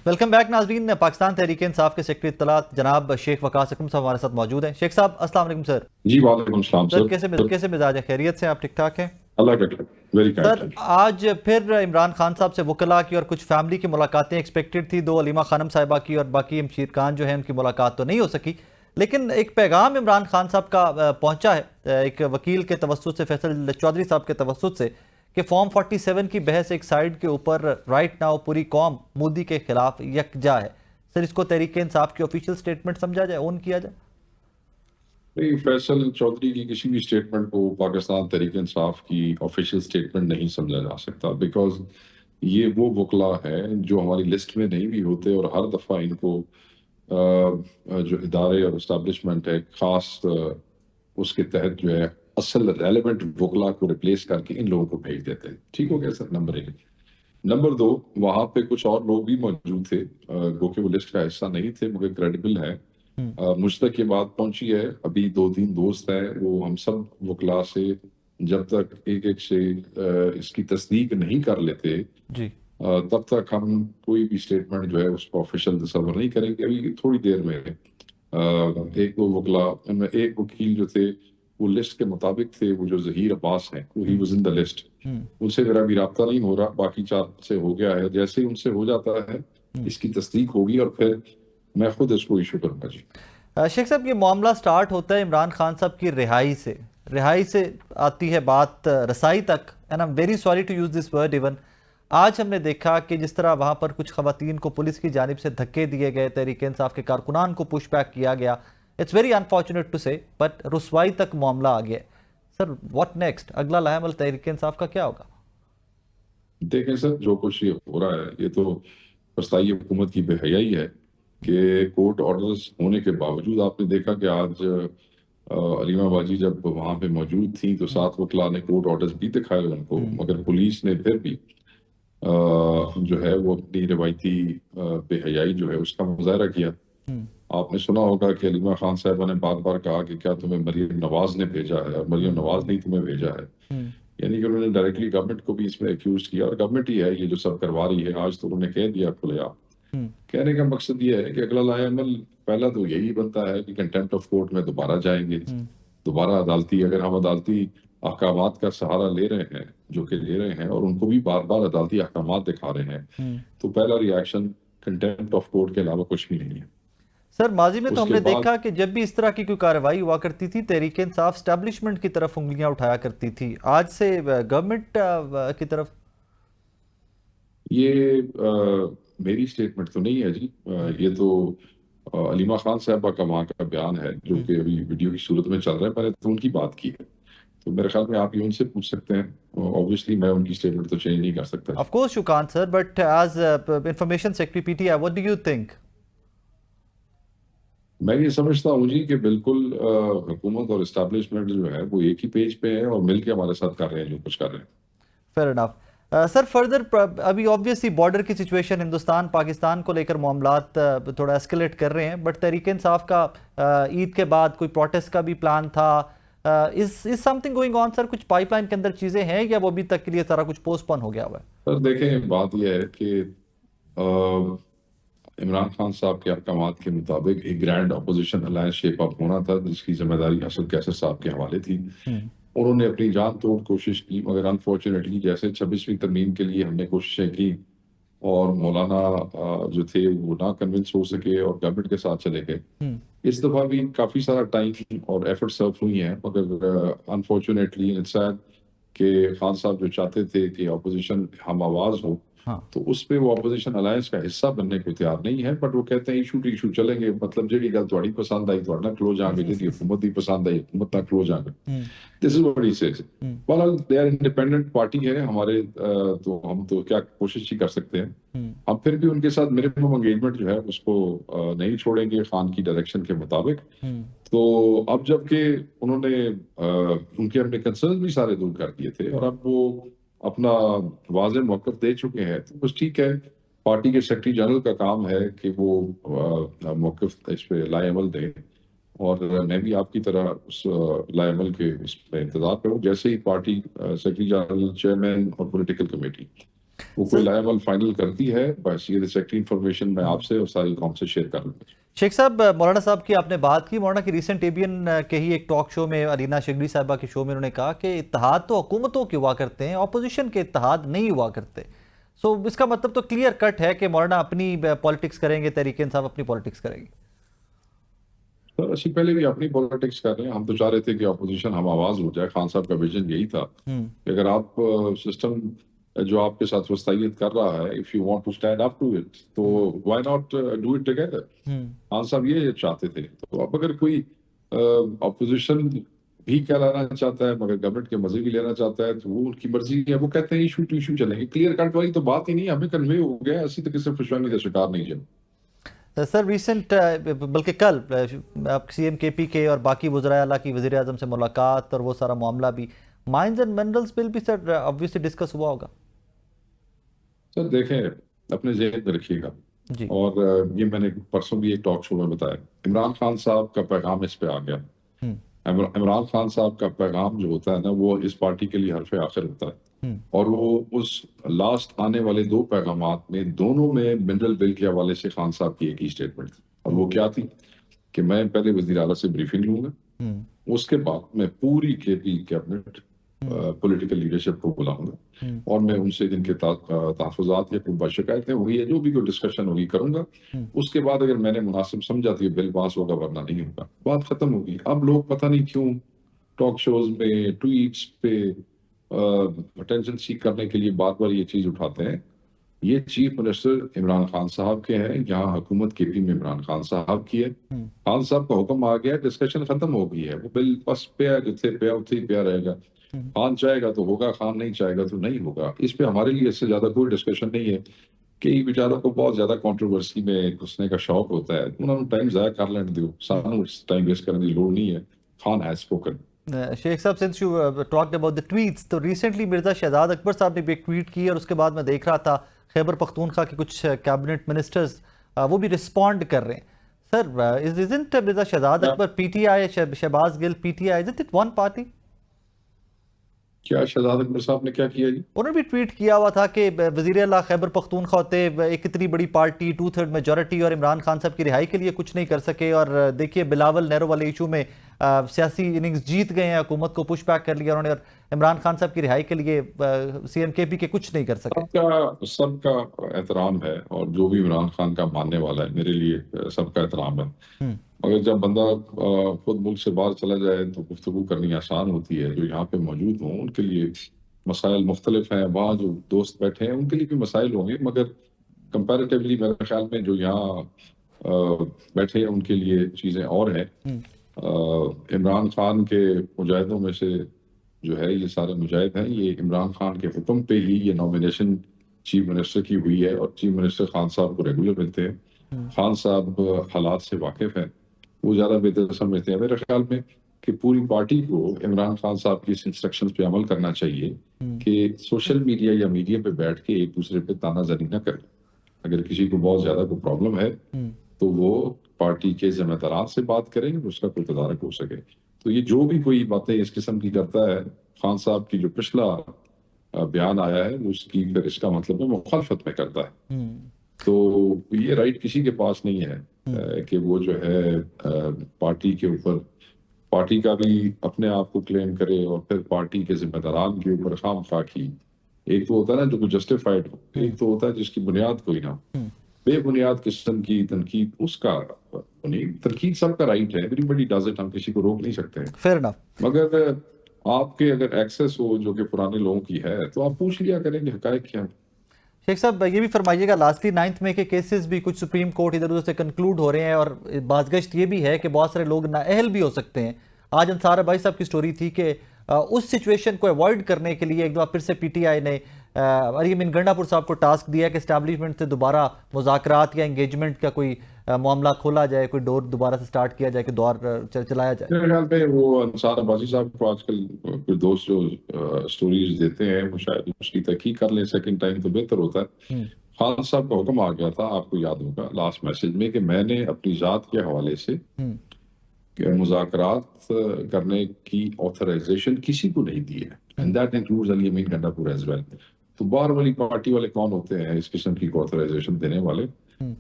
Welcome back नाजरीन। पाकिस्तान तहरीक इंसाफ के secretary इत्तलात जनाब शेख वकास अकरम साहब हमारे साथ मौजूद हैं। शेख साहब अस्सलाम वालेकुम सर। जी वालेकुम सलाम सर सर। कैसे मिजाज है, खैरियत से आप, ठीक ठाक हैं? अल्लाह का शुक्र, वेरी काइंड सर सर। आज फिर इमरान खान साहब से वकला की और कुछ फैमिली की मुलाकातें एक्सपेक्टेड थी। दो अलीमा खानम साहिबा की और बाकी अमशीर खान जो है उनकी मुलाकात तो नहीं हो सकी, लेकिन एक पैगाम इमरान खान साहब का पहुंचा है एक वकील के तवस्सुत से, फैसल चौधरी साहब के तवस्सुत से, कि फॉर्म 47 की बहस एक साइड के ऊपर राइट नाउ पूरी कौम मोदी के खिलाफ यकजा है। सर इसको तहरीक इंसाफ की ऑफिशियल स्टेटमेंट समझा जाए, ऑन किया जाए? नहीं, फैसल चौधरी की किसी भी स्टेटमेंट को पाकिस्तान तहरीक इंसाफ की ऑफिशियल स्टेटमेंट नहीं समझा जा सकता, बिकॉज ये वो वकला है जो हमारी लिस्ट में नहीं भी होते और हर दफ़ा इनको जो इदारे और इस्टेब्लिशमेंट है खास उसके तहत जो है असल रेलेवेंट वकला को रिप्लेस करके इन लोगों को भेज देते हैं। ठीक हो गया सर, नंबर एक। नंबर दो, वहां पे कुछ और लोग भी मौजूद थे, गो के वो लिस्ट का हिस्सा नहीं थे मगर क्रेडिबल है। हम्म। मुझ तक ये बात पहुंची है, अभी दो तीन दोस्त हैं, वो हम सब वकला से जब तक एक एक से इसकी तस्दीक नहीं कर लेते जी। तब तक हम कोई भी स्टेटमेंट जो है उसको ऑफिशियल तस्वर नहीं करेंगे। अभी थोड़ी देर में एक दो वकला, उनमें एक वकील जो थे वो लिस्ट के मुताबिक थे, वो जो जहीर अब्बास हैं, वो ही hmm. Was in the list. Hmm. उनसे मेरा भी रब्ता नहीं हो रहा, बाकी चार से हो गया है। जैसे ही उनसे हो जाता है हम्म। इसकी तस्दीक होगी और फिर मैं खुद इसको इशू करूंगा जी। शेख साहब ये मामला स्टार्ट होता है इमरान खान साहब की रिहाई से आती है बात रसाई तक, and I am very sorry to use this word even. आज हमने देखा कि जिस तरह वहां पर कुछ खवातीन को पुलिस की जानिब से धक्के दिए गए, तहरीक इंसाफ के कारकुनान को पुश बैक किया गया। इट्स वेरी अनफॉर्चुनेट टू से, बट रुसवाई तक मामला आ गया। सर व्हाट नेक्स्ट, अगला लाहमल तहरीक इंसाफ का क्या होगा? देखें सर, जो कुछ ये हो रहा है ये तो फसाई हुकूमत की बेहयाई है कि कोर्ट ऑर्डर्स होने के बावजूद आपने देखा कि आज अलीमा बाजी जब वहां पे मौजूद थी तो हम्म। सात वकला ने कोर्ट ऑर्डर्स भी दिखाए उनको, हम्म। मगर पुलिस ने फिर भी जो है वो अपनी रिवायती बेहयाई जो है उसका मुजाहरा किया। हम्म। आपने सुना होगा कि अलीमा खान साहबा ने बार बार कहा कि क्या तुम्हें मरियम नवाज ने भेजा है, और मरियम नवाज हम्म। ने तुम्हें भेजा है। हम्म। यानी कि उन्होंने डायरेक्टली गवर्नमेंट को भी इसमें एक्यूज किया, और गवर्नमेंट ही है ये जो सब करवा रही है। आज तो उन्होंने कह दिया खुलेआम। हम्म। कहने का मकसद ये है कि अगला लाएमल पहला तो यही बनता है कि कंटेम्प्ट ऑफ कोर्ट में दोबारा जाएंगे, हम्म। दोबारा अदालती, अगर हम अदालती अहकामात का सहारा ले रहे हैं जो कि ले रहे हैं और उनको भी बार बार अदालती अहकामात दिखा रहे हैं, हम्म। तो पहला रिएक्शन कंटेम्प्ट ऑफ कोर्ट के अलावा कुछ भी नहीं है। सर माजी में तो उसके हमने बाद देखा कि जब भी इस तरह की कोई कार्रवाई हुआ करती थी, तहरीक इंसाफ स्टैब्लिशमेंट की तरफ उंगलियां उठाया करती थी, आज से गवर्नमेंट की तरफ। ये मेरी स्टेटमेंट तो नहीं है जी। हम्म। ये तो अलीमा खान साहबा का वहाँ का बयान है जो हम्म। कि अभी वीडियो की सूरत में चल रहा है। मैंने तो उनकी बात की है, तो मेरे ख्याल में आप ये उनसे पूछ सकते हैं। ऑब्वियसली मैं उनकी स्टेटमेंट तो चेंज नहीं कर सकता ऑफ जी। Course you can't sir, but as information secretary PTI, what do you think? मैं ये समझता हूँ जी कि बिल्कुल हुकूमत और इस्टेब्लिशमेंट जो है वो एक ही पेज पे है और मिल के हमारे साथ कर रहे हैं जो कुछ कर रहे हैं। Fair enough. सर फर्दर अभी ऑब्वियसली बॉर्डर की सिचुएशन हिंदुस्तान पाकिस्तान को लेकर मामलात थोड़ा एस्केलेट कर रहे हैं, बट तहरीक इंसाफ का ईद के बाद कोई प्रोटेस्ट का भी प्लान था। Is something going on sir? कुछ पाइपलाइन के अंदर चीजें हैं या वो अभी तक के लिए सारा कुछ पोस्टपोन हो गया हुआ है? सर देखें, बात यह है कि इमरान खान साहब के अहकामात के मुताबिक एक grand opposition alliance shape up होना था जिसकी जिम्मेदारी असद कैसर साहब के हवाले थी। हम्म। उन्होंने अपनी जान तोड़ कोशिश की, मगर अनफॉर्चुनेटली जैसे 26वीं तरमीम के लिए हमने कोशिशें की और मौलाना जो थे वो ना कन्विंस हो सके और गवर्नमेंट के साथ चले गए। हम्म। इस दफा भी काफी सारा टाइम और एफर्ट सर्व हुई हैं, मगर अनफॉर्चुनेटली इट्स सैड कि खान साहब जो चाहते थे कि अपोजिशन हम आवाज हो, हाँ। तो उस पे वो अपोजिशन अलायंस का हिस्सा बनने को तैयार नहीं है। बट वो कहते हैं इशू टू इशू चलेंगे, मतलब जेडी गल थोड़ी पसंद आई थोड़ा ना खलो जाएंगे, जेडी हुकूमत की पसंद आई हुकूमत ना खलो जाएंगे। Hmm. This is what he says. Hmm. बहरहाल दे आर इंडिपेंडेंट पार्टी है हमारे, तो हम तो क्या कोशिश ही कर सकते हैं। हम्म। हम फिर भी उनके साथ मिनिमम एंगेजमेंट जो है उसको नहीं छोड़ेंगे खान की डायरेक्शन के मुताबिक। हम्म। तो अब जबकि उन्होंने उनके अपने कंसर्न भी सारे दूर कर दिए थे और अब वो अपना वाज़ेह मौक़िफ़ दे चुके हैं, तो बस ठीक है। पार्टी के सेक्रेटरी जनरल का काम है कि वो मौक़िफ़ इस पे लाएअमल दें, और मैं भी आपकी तरह उस लाएअमल के उसमें इंतजार करूँ जैसे ही पार्टी सेक्रेटरी जनरल, चेयरमैन और पॉलिटिकल कमेटी वो कोई लायबल फाइनल करती है, बस ये सेक्रेटरी इंफॉर्मेशन मैं आपसे और सारी कौम से शेयर कर लूँगा। शेख साहब, मौलाना साहब की आपने बात की। मौलाना की रिसेंट एबीएन के ही एक टॉक शो में, अलीना शिगड़ी साहिबा के शो में, उन्होंने कहा कि इत्तेहाद तो हुकूमतों के हुआ करते हैं, ऑपोजिशन के इत्तेहाद नहीं हुआ करते। सो इसका मतलब तो क्लियर कट है कि मौलाना अपनी पॉलिटिक्स करेंगे, तहरीक इंसाफ अपनी पॉलिटिक्स करेगी। सर असि पहले भी अपनी पॉलिटिक्स कर रहे हैं। हम तो चाह रहे थे कि अपोजिशन हम आवाज हो जाए। खान साहब का विजन यही था हम्म। कि अगर आप सिस्टम जो आपके साथ वस्तायत कर रहा है, if you want to stand up to it, तो why not do it together. Hmm. Khan साहब ये चाहते थे। तो अब अगर कोई अपोजिशन भी कहलाना चाहता है मगर गवर्नमेंट के मजे भी लेना चाहता है, तो वो उनकी मर्जी है। वो कहते हैं इशू टू इशू चलेंगे। क्लियर कट वाली तो बात ही नहीं, हमें कन्वे हो गया। ऐसी तो किसी खुशहाली का शिकार नहीं है। सर रिसेंट, बल्कि कल आप सीएम केपी के और बाकी वज़राए आला की वज़ीर आज़म से मुलाकात और वो सारा मामला भी, माइंस एंड मिनरल्स बिल भी सर ऑब्वियसली डिस्कस हुआ होगा। सर देखें, अपने जेहन में रखिएगा। जी। और ये मैंने परसों भी एक टॉक शो में बताया, इमरान खान साहब का पैगाम इस पे आ गया। हम्म। इमरान खान साहब का पैगाम जो होता है ना, वो इस पार्टी के लिए हरफ आखिर होता है। हम्म। और वो उस लास्ट आने वाले दो पैगामात में, दोनों में मिनरल बिल के हवाले से खान साहब की एक ही स्टेटमेंट थी। और वो क्या थी कि मैं पहले वज़ीर आला से ब्रीफिंग लूंगा, हम्म। उसके बाद मैं पूरी केपी कैबिनेट पॉलिटिकल लीडरशिप को बुलाऊंगा हम्म। और मैं उनसे जिनके तहफ़्फ़ुज़ात या कोई शिकायतें होगी या जो भी कोई डिस्कशन होगी करूंगा। हम्म। उसके बाद अगर मैंने मुनासिब समझा तो ये बिल पास होगा, वरना नहीं होगा। बात खत्म होगी। अब लोग पता नहीं क्यों टॉक शोज में, ट्वीट्स पे अटेंशन सीख करने के लिए बार बार ये चीज उठाते हैं। ये चीफ मिनिस्टर इमरान खान साहब के हैं, यहाँ हुकूमत केपी में इमरान खान साहब की है। हम्म। खान साहब का हुक्म आ गया, डिस्कशन खत्म हो गई है। वो बिल बस पे जिथे पे उथे ही पे रहेगा। हम्म। खान चाहेगा तो होगा, खान नहीं चाहेगा तो नहीं होगा। इस पे हमारे लिए इससे ज्यादा कोई डिस्कशन नहीं है। कई बेचारों को बहुत ज्यादा कंट्रोवर्सी में घुसने का शौक होता है, उन्होंने टाइम जाया कर लेने दो। सानू टाइम वेस्ट करने की लोड़ नहीं है। Khan has spoken. शेख साहब, since you talked about the tweets, तो रिसेंटली मिर्जा शहजाद अकबर साहब ने भी एक ट्वीट की और उसके बाद मैं देख रहा था खैबर पख्तूनख्वा के कुछ कैबिनेट मिनिस्टर्स वो भी रिस्पॉन्ड कर रहे हैं। Sir, isn't Mirza Shahzad Akbar PTI, Shahbaz Gill PTI, isn't it one party? क्या शहजाद अकबर साहब ने क्या किया जी? उन्होंने भी ट्वीट किया हुआ था कि वज़ीर आला खैबर पख्तूनख्वा होते एक इतनी बड़ी पार्टी, 2/3 मेजॉरिटी, और इमरान खान साहब की रिहाई के लिए कुछ नहीं कर सके। और देखिए बिलावल नेहरू वाले इशू में सियासी इनिंग्स जीत गए हैं, हुकूमत को पुश बैक कर लिया उन्होंने, और इमरान खान साहब की रिहाई के लिए सीएम केपी के कुछ नहीं कर सके। सबका एहतराम है, और जो भी इमरान खान का मानने वाला है, मेरे लिए सबका एहतराम है। हम्म। मगर जब बंदा खुद मुल्क से बाहर चला जाए तो गुफ्तगू करनी आसान होती है। जो यहाँ पे मौजूद हों उनके लिए मसाइल मुख्तलिफ हैं, वहाँ जो दोस्त बैठे हैं उनके लिए भी मसाइल होंगे, मगर कंपैरेटिवली मेरे ख्याल में जो यहाँ बैठे हैं उनके लिए चीज़ें और हैं। हम्म। इमरान खान के मुजाहिदों में से जो है, ये सारे मुजाहिद हैं। ये इमरान खान के हुक्म पे ही ये नॉमिनेशन चीफ मिनिस्टर की हुई है, और चीफ मिनिस्टर खान साहब को रेगुलर मिलते हैं। खान साहब हालात से वाकिफ हैं, वो ज़्यादा बेहतर समझते हैं मेरे ख्याल में कि पूरी पार्टी को इमरान खान साहब की इंस्ट्रक्शन पे अमल करना चाहिए कि सोशल मीडिया या मीडिया पे बैठ के एक दूसरे पे तानाजनी ना करें। अगर किसी को बहुत ज़्यादा कोई प्रॉब्लम है तो वो पार्टी के जिम्मेदारान से बात करें, उसका कोई तदारक हो सके। तो ये जो भी कोई बातें इस किस्म की करता है, खान साहब की जो पिछला बयान आया है उसकी फिर इसका मतलब है मुखालफत में करता है। तो ये राइट किसी के पास नहीं है कि वो जो है पार्टी के ऊपर, पार्टी का भी अपने आप को क्लेम करे और फिर पार्टी के जिम्मेदारान के ऊपर खामखा की। एक तो होता है ना जो जस्टिफाइड हो, एक तो होता है जिसकी बुनियाद कोई ना हो। बेबुनियाद किस्म की तनकीद, उसका तनकीद सबका राइट है, एवरीबॉडी डज इट, हम किसी को रोक नहीं सकते हैं। Fair enough. मगर आपके अगर एक्सेस हो जो कि पुराने लोगों की है, तो आप पूछ लिया करेंगे हकायक क्या। शेख साहब, ये भी फरमाइएगा, लास्टली 9th मई के केसेस भी कुछ सुप्रीम कोर्ट इधर उधर से कंक्लूड हो रहे हैं, और बाज़गश्त ये भी है कि बहुत सारे लोग नाअहल भी हो सकते हैं। आज अंसार भाई साहब की स्टोरी थी कि उस सिचुएशन को अवॉइड करने के लिए एक बार फिर से पीटीआई ने अरीमीन गंडापुर साहब को टास्क दिया कि एस्टैब्लिशमेंट से दोबारा मुज़ाकरात या इंगेजमेंट का कोई मामला खोला जाए, कोई डोर दोबारा से स्टार्ट किया जाए, कि दौर चलाया जाए। मेरे ख्याल पे वो अंसार अब्बासी साहब को आजकल कोई दोस्त जो स्टोरीज देते हैं, वो शायद उसकी तहकीक कर लें सेकंड टाइम तो बेहतर होता है। खान साहब का हुक्म आ गया था, आपको याद होगा लास्ट मैसेज में, कि मैंने अपनी जात के हवाले से मुज़ाकरात करने की ऑथराइजेशन किसी को नहीं दी है, and that includes Ali Amin Gandapur as well. तो बाहर वाली पार्टी वाले कौन होते हैं इस किस्म की ऑथराइजेशन देने वाले? हम्म।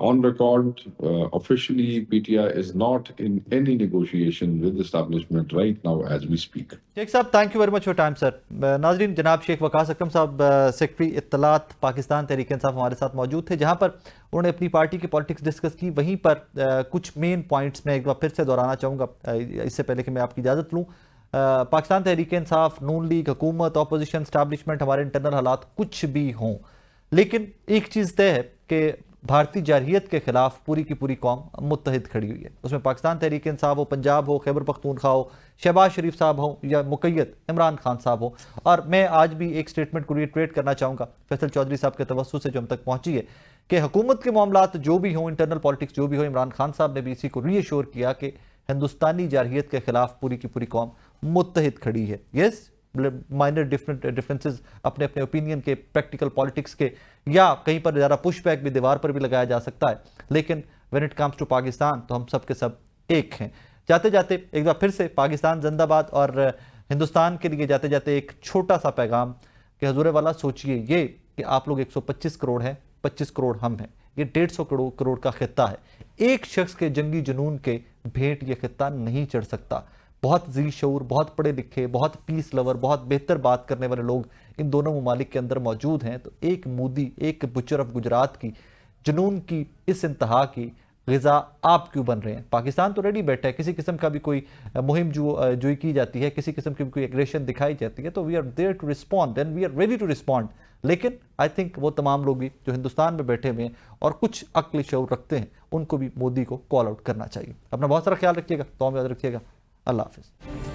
On record, officially, PTI is not in any negotiation with the establishment right now as we speak. Sheikh साहब, thank you very much for time sir. नाजरीन, जनाब शेख वकास अकरम साहब, सेक्रेटरी इत्तलात पाकिस्तान तहरीक इंसाफ हमारे साथ मौजूद थे, जहां पर उन्होंने अपनी पार्टी की पॉलिटिक्स डिस्कस की। वहीं पर कुछ मेन पॉइंट्स में एक बार फिर से दोहराना चाहूँगा इससे पहले कि मैं आपकी इजाज़त लूँ। पाकिस्तान तहरीक इंसाफ, नून लीग, हुकूमत, अपोजिशन, एस्टैब्लिशमेंट, हमारे इंटरनल हालात कुछ भी हों, लेकिन एक चीज़ तय है कि भारतीय जारहियत के खिलाफ पूरी की पूरी कौम मुत्तहिद खड़ी हुई है। उसमें पाकिस्तान तहरीक इंसाफ हो, पंजाब हो, खैबर पख्तूनख्वा हो, शहबाज शरीफ साहब हो या मुकैयद इमरान खान साहब हो। और मैं आज भी एक स्टेटमेंट को रिट्रेट करना चाहूँगा फैसल चौधरी साहब के तवस्सुस से जो हम तक पहुँची है कि हुकूमत के मामलात जो भी हों, इंटरनल पॉलिटिक्स जो भी हो, इमरान खान साहब ने भी इसी को रीअश्योर किया कि हिंदुस्तानी जारहियत के खिलाफ पूरी की पूरी कौम मुत्तहिद खड़ी है। यस, माइनर डिफरेंसेस अपने अपने ओपिनियन के, प्रैक्टिकल पॉलिटिक्स के, या कहीं पर ज़रा पुश बैक भी दीवार पर भी लगाया जा सकता है, लेकिन when it comes to Pakistan तो हम सब के सब एक हैं। जाते जाते एक बार फिर से पाकिस्तान जिंदाबाद, और हिंदुस्तान के लिए जाते जाते एक छोटा सा पैगाम कि हजूर वाला सोचिए ये कि आप लोग 125 करोड़ हैं, 25 करोड़ हम हैं, ये 150 करोड़ का खित्ता है। एक शख्स के जंगी जुनून के भेंट ये खित्ता नहीं चढ़ सकता। बहुत जी शऊर, बहुत पढ़े लिखे, बहुत पीस लवर, बहुत बेहतर बात करने वाले लोग इन दोनों ममालिक के अंदर मौजूद हैं। तो एक मोदी, एक बुचर ऑफ गुजरात की जुनून की इस इंतहा की ग़िज़ा आप क्यों बन रहे हैं? पाकिस्तान तो रेडी बैठा है, किसी किस्म का भी कोई मुहिम जोई की जाती है, किसी किस्म की भी कोई एग्रेशन दिखाई जाती है, तो we are there to respond and we are ready to respond. लेकिन आई थिंक वो तमाम लोग भी जो हिंदुस्तान में बैठे हुए हैं और कुछ अक्ल शऊर रखते हैं, उनको भी मोदी को कॉल आउट करना चाहिए। अपना बहुत सारा ख्याल रखिएगा, तो याद रखिएगा। अल्लाह हाफिज़।